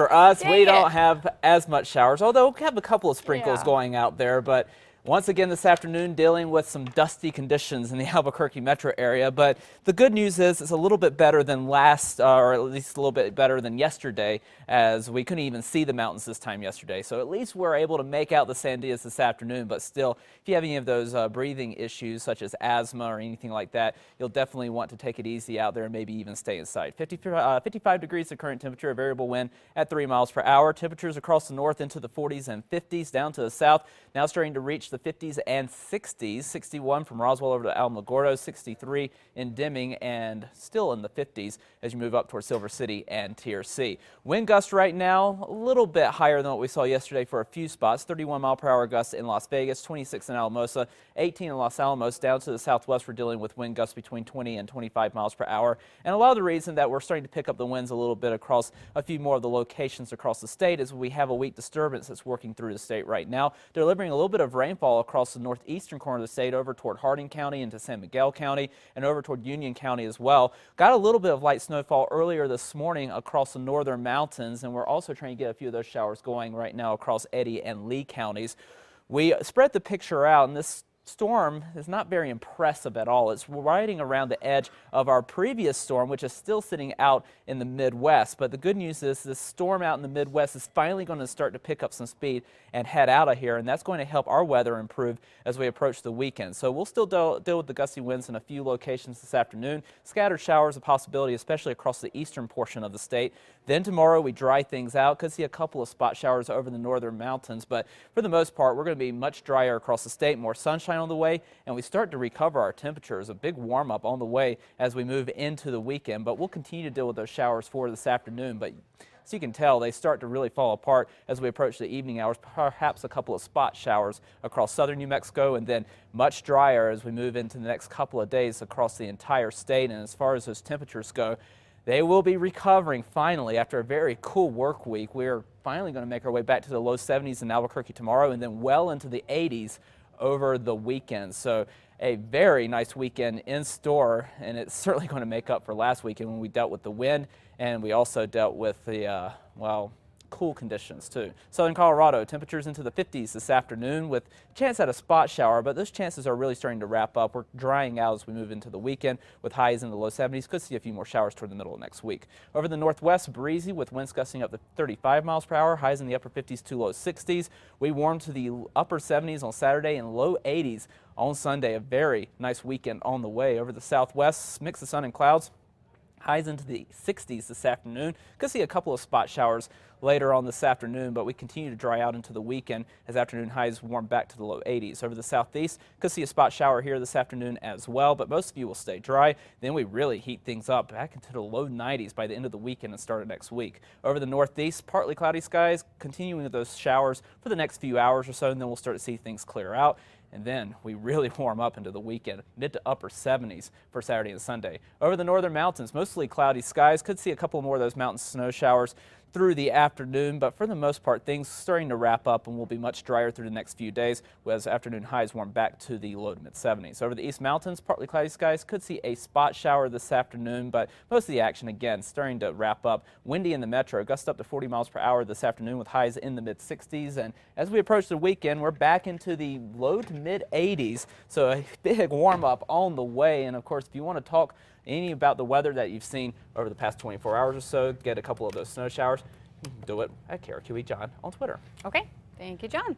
For us, Dang we it. don't have as much showers, although we have a couple of sprinkles Yeah. going out there. But once again this afternoon, dealing with some dusty conditions in the Albuquerque metro area. But the good news is it's a little bit better than last, or at least a little bit better than yesterday, as we couldn't even see the mountains this time yesterday. So at least we're able to make out the Sandias this afternoon. But still, if you have any of those breathing issues such as asthma or anything like that, you'll definitely want to take it easy out there and maybe even stay inside. 55 degrees the current temperature, a variable wind at 3 miles per hour. Temperatures across the north into the 40s and 50s, down to the south now starting to reach the 50s and 60s. 61 from Roswell over to Alamogordo, 63 in Deming, and still in the 50s as you move up towards Silver City and Tier C. Wind gusts right now a little bit higher than what we saw yesterday for a few spots. 31 mile per hour gusts in Las Vegas, 26 in Alamosa, 18 in Los Alamos. Down to the southwest, we're dealing with wind gusts between 20 and 25 miles per hour. And a lot of the reason that we're starting to pick up the winds a little bit across a few more of the locations across the state is we have a weak disturbance that's working through the state right now, delivering a little bit of rainfall across the northeastern corner of the state over toward Harding County into San Miguel County and over toward Union County as well. Got a little bit of light snowfall earlier this morning across the northern mountains, and we're also trying to get a few of those showers going right now across Eddy and Lee counties. We spread the picture out, and this storm is not very impressive at all. It's riding around the edge of our previous storm, which is still sitting out in the Midwest. But the good news is this storm out in the Midwest is finally going to start to pick up some speed and head out of here, and that's going to help our weather improve as we approach the weekend. So we'll still deal with the gusty winds in a few locations this afternoon. Scattered showers a possibility, especially across the eastern portion of the state. Then tomorrow we dry things out. Could see a couple of spot showers over the northern mountains, but for the most part we're going to be much drier across the state. More sunshine on the way, and we start to recover our temperatures. A big warm up on the way as we move into the weekend, but we'll continue to deal with those showers for this afternoon. But as you can tell, they start to really fall apart as we approach the evening hours, perhaps a couple of spot showers across southern New Mexico, and then much drier as we move into the next couple of days across the entire state. And as far as those temperatures go, they will be recovering finally after a very cool work week. We're finally going to make our way back to the low 70s in Albuquerque tomorrow, and then well into the 80s over the weekend. So a very nice weekend in store, and it's certainly going to make up for last weekend when we dealt with the wind, and we also dealt with the well, cool conditions too. Southern Colorado, temperatures into the 50s this afternoon with a chance at a spot shower, but those chances are really starting to wrap up. We're drying out as we move into the weekend with highs in the low 70s. Could see a few more showers toward the middle of next week. Over the northwest, breezy with winds gusting up to 35 miles per hour, highs in the upper 50s to low 60s. We warm to the upper 70s on Saturday and low 80s on Sunday. A very nice weekend on the way. Over the southwest, mix of sun and clouds. Highs into the 60s this afternoon. Could see a couple of spot showers later on this afternoon, but we continue to dry out into the weekend as afternoon highs warm back to the low 80s. Over the southeast, could see a spot shower here this afternoon as well, but most of you will stay dry. Then we really heat things up back into the low 90s by the end of the weekend and start of next week. Over the northeast, partly cloudy skies, continuing with those showers for the next few hours or so, and then we'll start to see things clear out. And then we really warm up into the weekend, mid to upper 70s for Saturday and Sunday. Over the northern mountains, mostly cloudy skies. Could see a couple more of those mountain snow showers through the afternoon, but for the most part, things starting to wrap up and will be much drier through the next few days as afternoon highs warm back to the low to mid 70s. Over the east mountains, partly cloudy skies. Could see a spot shower this afternoon, but most of the action again starting to wrap up. Windy in the metro, gusts up to 40 miles per hour this afternoon with highs in the mid 60s. And as we approach the weekend, we're back into the low to mid 80s. So a big warm up on the way. And of course, if you want to talk any about the weather that you've seen over the past 24 hours or so, get a couple of those snow showers, do it at KRQE John on Twitter. Okay. Thank you, John.